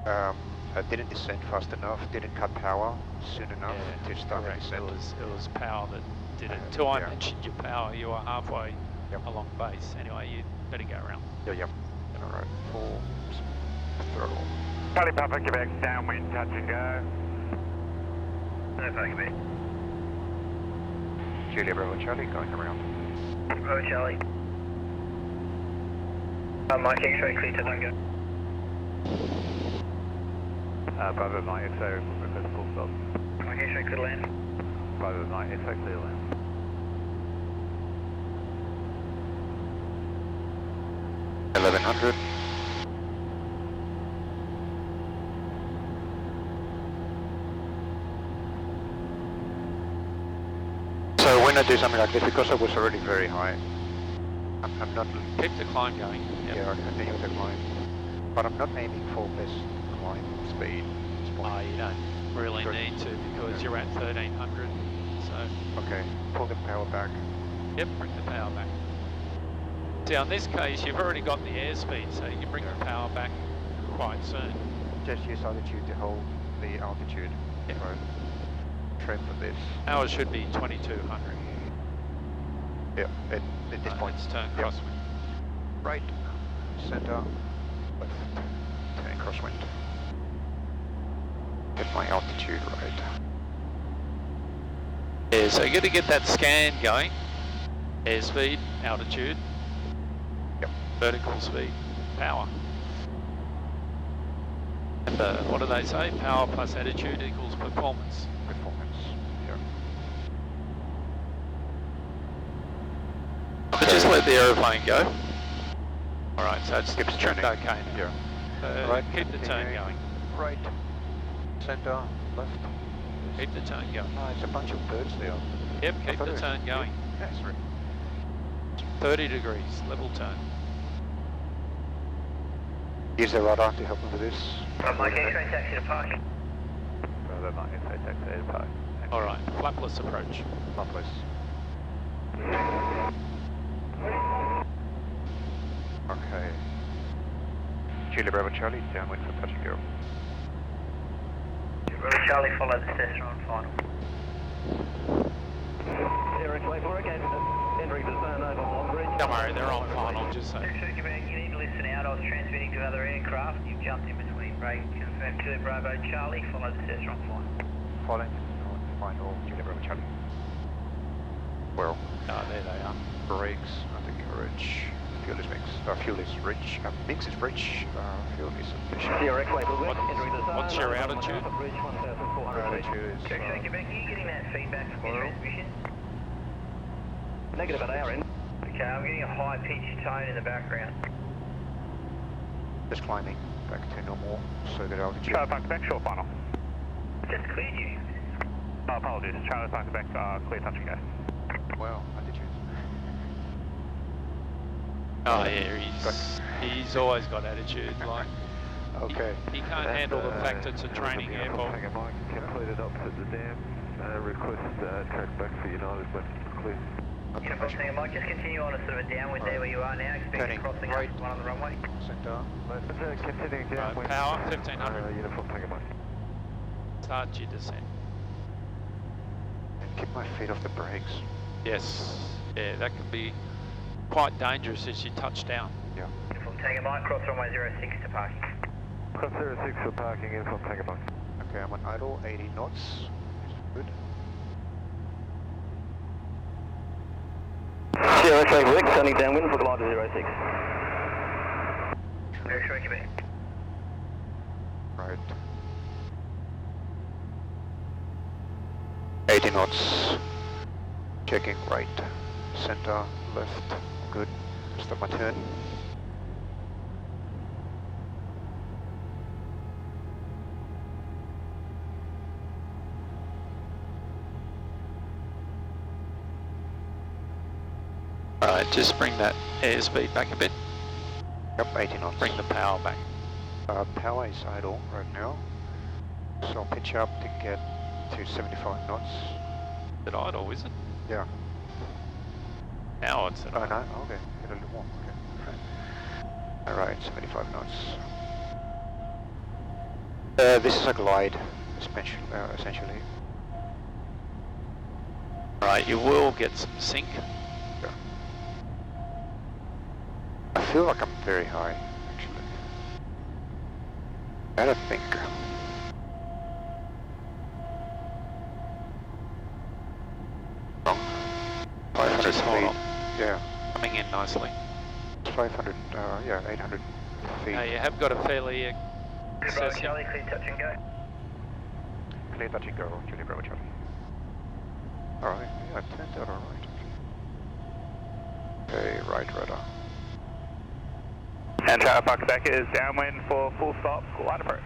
I didn't descend fast enough, didn't cut power soon enough to start the correct. descent. It was power that did it. Until I Yeah. mentioned your power, you were halfway Yep. along base. Anyway, you better go around. Yeah. Alright, full throttle. Charlie Papa, Quebec, downwind, touch and go. No parking back. Julia Bravo Charlie going around. Bravo Charlie. Mike X-ray clear to Tango. Bravo, Mike, XO, request full stop. Mike X-ray clear to land. Bravo, Mike, XO, clear land. $1100. So when I do something like this, because I was already very high, I'm not, Keep the climb going. Yep. yeah, I continue with the climb, but I'm not aiming for best climb speed at this point. You don't really Good. need to because you're at 1300. So, Okay, pull the power back. yep, bring the power back. See, on this case, you've already got the airspeed, so you can bring the power back quite soon. Just use altitude to hold the altitude. Yep. Right. Trim for this. Power should be 2200. Yeah, at this point. Let's turn Yep. crosswind. Right, center, left, turn crosswind. Get my altitude right. Yeah, so you got to get that scan going. Airspeed, altitude, Yep. vertical speed, power. And what do they say? Power plus attitude equals performance. Performance. Yeah. But just let the aeroplane go. Alright, so it's Keeps trimmed turning. okay now. Yeah. Right, keep the turn continuing. going. Right, center, left. Keep the turn going. Ah, it's a bunch of birds there. Yep, I keep thought the it was- turn going. Yes, right. 30 degrees, level turn. Use the radar to help me with this. Mike X-ray taxi to parking. Bravo, Mike, XO, taxi to park. Alright, flapless approach. Flapless. Okay. Julia Bravo Charlie, downwind for touch and go. Bravo Charlie, follow the Cessna on final. Eric, wait for it, entering the zone over Long Ridge. Don't worry, they're on final, just so. X-ray Quebec, you need to listen out. I was transmitting to other aircraft. You've jumped in between break. Confirm to Bravo Charlie, follow the Cessna on final. Following on final, Julia Bravo Charlie. Well, Oh, there they are. brakes, I think rich. Fuel is mixed. Fuel is rich. Mix is rich. Fuel is sufficient. Sierra X-ray, entering the zone. What's your altitude? Bridge 1,400 Altitude is X-ray Quebec, are you getting that feedback from your transmission? Negative at our end. Okay, I'm getting a high-pitched tone in the background. just climbing back to normal, so that altitude. Charlie Papa, Quebec, short final. Just cleared you. Apologies, Charlie Papa, Quebec, clear touch and go. Well, altitude. Oh yeah, he's always got attitude, like Okay. he can't handle the fact it's a training airport. Mike, completed opposite the dam. Request track back for United, but clear. Uniform Tango Mike, just continue on a sort of a downwind there where you are now. Expect Turning crossing right. up one on the runway. Center. Continuing Right, downwind. power 1500. Uniform Tango Mike. Start your descent. And keep my feet off the brakes. Yes, yeah, that could be quite dangerous as you touch down. Yeah. Uniform Tango Mike, cross runway 06 to parking. Cross 06 for parking, Uniform Tango Mike. Okay, I'm on idle, 80 knots. Good. 03 Rick, turning downwind for the line to 06. X-ray Quebec. Right. 80 knots. Checking right, center, left. Good. Stop my turn. Alright, just bring that airspeed back a bit. Yep, 80 knots. Bring the power back. Power is idle right now, so I'll pitch up to get to 75 knots. Is it idle, is it? Yeah. Now it's at Oh no, okay, get a little more, okay. Alright, 75 knots. This is a glide, essentially. Alright, you will get some sink. Yeah. I feel like I'm very high, actually. I don't think. Wrong. 500 Just hold feet. on. Yeah. Coming in nicely. 500, yeah, 800 feet. Now you have got a fairly Bravo Charlie, clear touch and go. Clear touch and go, Julie Bravo Charlie. Alright, yeah, it turned out alright. Okay, right rudder. And Tower Park Quebec is downwind for full stop, line approach.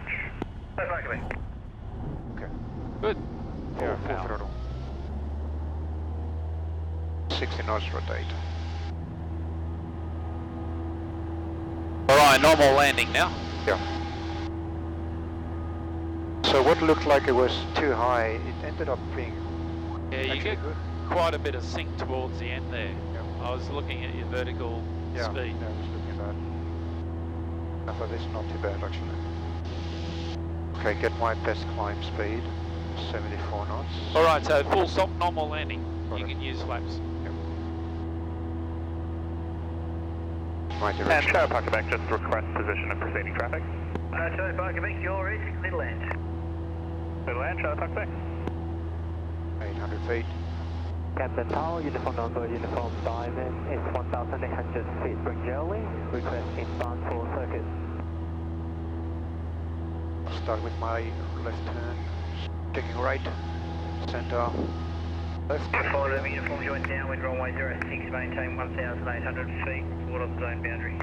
Tower Park Quebec. Okay. good. Yeah, Full full power. throttle. 60 knots rotate. Alright, normal landing now. Yeah. So what looked like it was too high, it ended up being Yeah, you actually get good. quite a bit of sink towards the end there. Yeah. I was looking at your vertical Yeah, speed. yeah, I was looking at that. I thought this is not too bad actually. Okay, get my best climb speed, 74 knots. Alright, so full stop, normal landing. Got You it. can use flaps. My And direction. Tower Park Quebec just request position of proceeding traffic. Tower Park Quebec, you're ready, little land. Little land, Tower Park Quebec. 800 feet. Camden Tower, uniform number, uniform diamond, it's 1,800 feet Bringelly, request inbound for circuit. I'll start with my left turn, taking right, center, left. Follow them, uniform joint downwind, runway 06, maintain 1,800 feet, water zone boundary.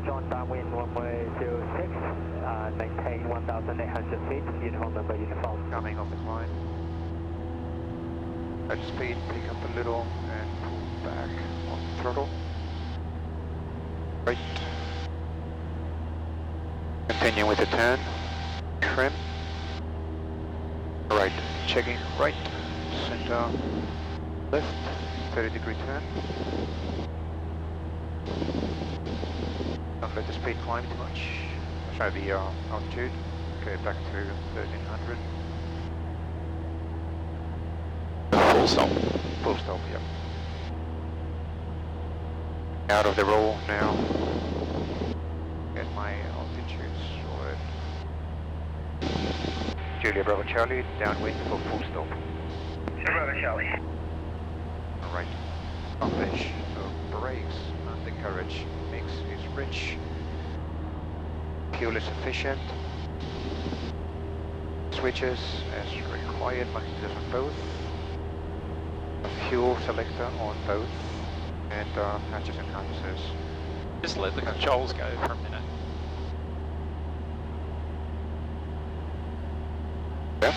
John downwind, runway 06, maintain 1,800 feet, uniform number, uniform. Coming off the line. At speed, pick up a little and pull back on the throttle. Right. Continue with the turn. Trim. Right. Checking right. Center. Left. 30-degree turn. Don't let the speed climb too much. Try the altitude. Okay, back to 1300. Full stop. Full stop, yep. Out of the roll now. Get my altitude sorted. Julia Bravo Charlie, downwind for full stop. Bravo Charlie. Alright. BUMFISH, so brakes, undercarriage mix is rich. Fuel is sufficient. Switches as required, like it is on both. Fuel selector on both, and hatches and harnesses. Just let the controls go for a minute. Yeah.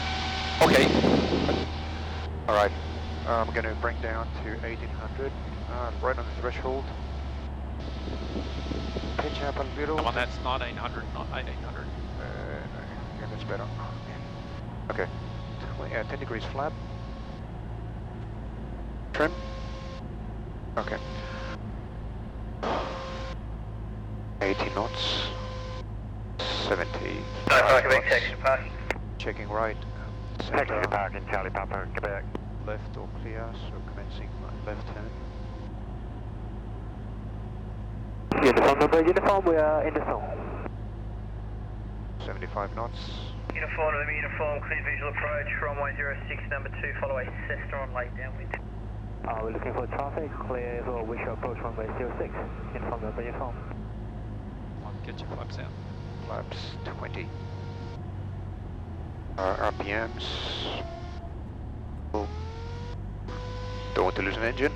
Okay. Alright, I'm going to bring down to 1800, right on the threshold. Pitch up a little. Come on, that's 1900, not 1800. Yeah, that's better. Okay, 10 degrees flap. Trim. Okay. 80 knots. 70. Tower Park Quebec, taxi to parking. Checking right. Taxi Center, to parking, Charlie Papa, Quebec. left all clear, so commencing my left turn. Uniform number, uniform, we are in the zone. 75 knots. Uniform, uniform, clear visual approach, runway 06, number 2, follow a Cessna on late downwind. We're looking for traffic, clear for wish approach runway 06. Inform number, uniform. I'll get your flaps out. Flaps 20. RPMs. Oh. Don't want to lose an engine.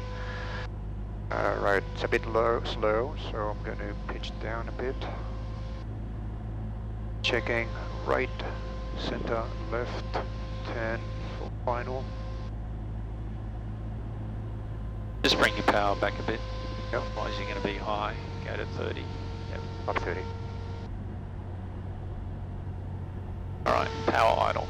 Right, it's a bit slow, so I'm going to pitch down a bit. Checking right, center, left, 10 for final. Just bring your power back a bit. Yep. Otherwise you're going to be high. Go to 30. Yep. Up 30. Alright, power idle.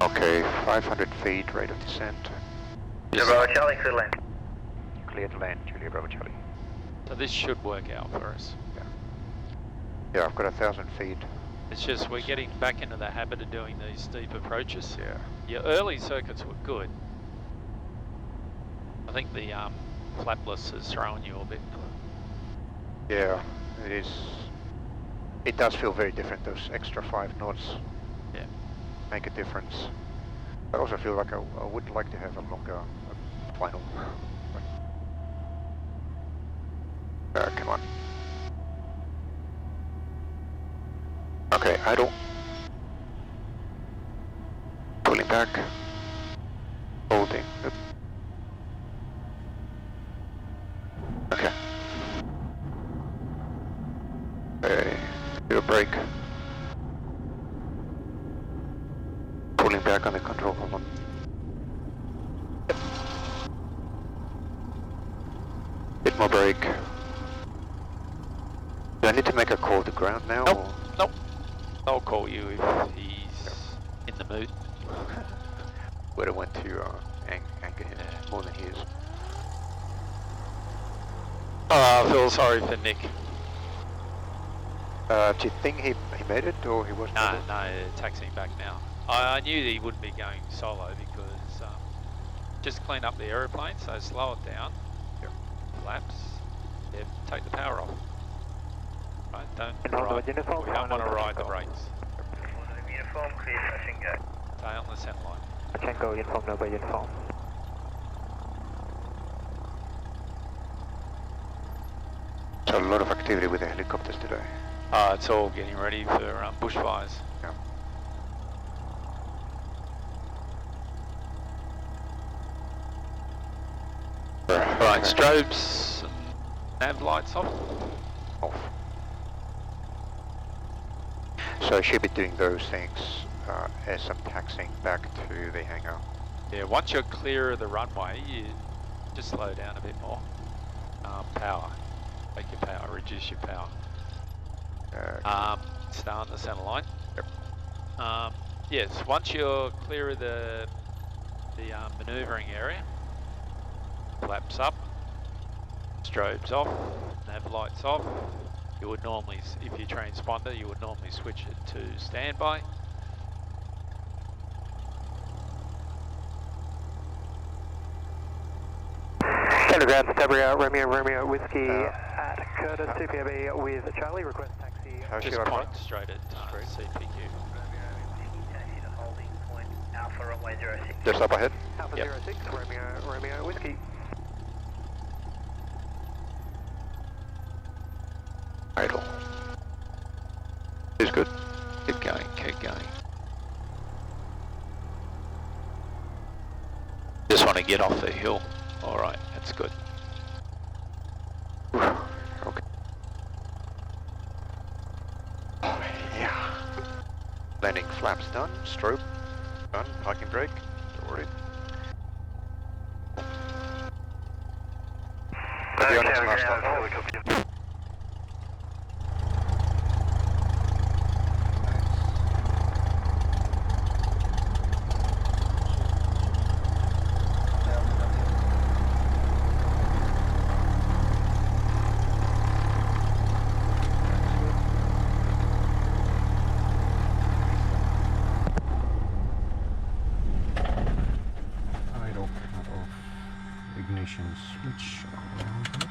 Okay, 500 feet, rate of descent. Bravo Charlie, clear to land. Clear to land, Julia Bravo Charlie. So this should work out for us. Yeah, I've got 1,000 feet. It's just we're getting back into the habit of doing these steep approaches. Yeah. Your early circuits were good. I think the flapless has thrown you a bit. Yeah, it is. It does feel very different, those extra 5 knots. Yeah. Make a difference. I also feel like I would like to have a longer final. Come on. Okay, idle. Pulling back. Holding. Oop. Okay. Do a brake. Pulling back on the control column. Bit more brake. Do I need to make a call to ground now? Nope, or? nope. I'll call you if he's in the mood. Would have went to anchor him more than he is. Oh, I feel sorry for Nick. Do you think he made it, or he wasn't? No, taxiing back now. I knew that he wouldn't be going solo because just clean up the aeroplane, so slow it down. Yep. Flaps. Yeah, take the power off. Right, don't Uniform, we don't want to ride the brakes. Uniform, clear, touch and go. Stay on the center line. Tango, uniform number, uniform. So a lot of activity with the helicopters today. It's all getting ready for bushfires. Yeah. Right, strobes and nav lights off. Off. So I should be doing those things as I'm taxiing back to the hangar. Yeah, once you're clear of the runway, you just slow down a bit more. Power. Take your power, reduce your power. Stay on the center line. Yep. Yes, once you're clear of the manoeuvring area, flaps up, strobes off, nav lights off. You would normally, if you transponder, you would normally switch it to standby. Underground, Stabria, Romeo Whiskey at Curtis, CPAB with Charlie, request taxi. How Just should I point straight at CPQ. Taxi to holding point, Alpha runway 06. Just up ahead? Alpha Yep. 06, Romeo Whiskey. Idle. Is good. Keep going, keep going. Just want to get off the hill. Alright, that's good. Okay. Oh, yeah. Landing flaps done, strobe done, parking brake, don't worry. Avionics last off. Idle, cut off. Ignition switch around it.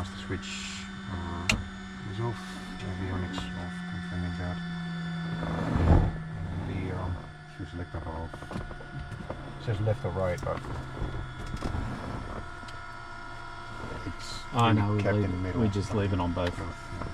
master switch is off, avionics off, confirming that. And the fuel selector off. It says left or right, but it's Oh really no, kept in the middle. we just leave it on both. Both.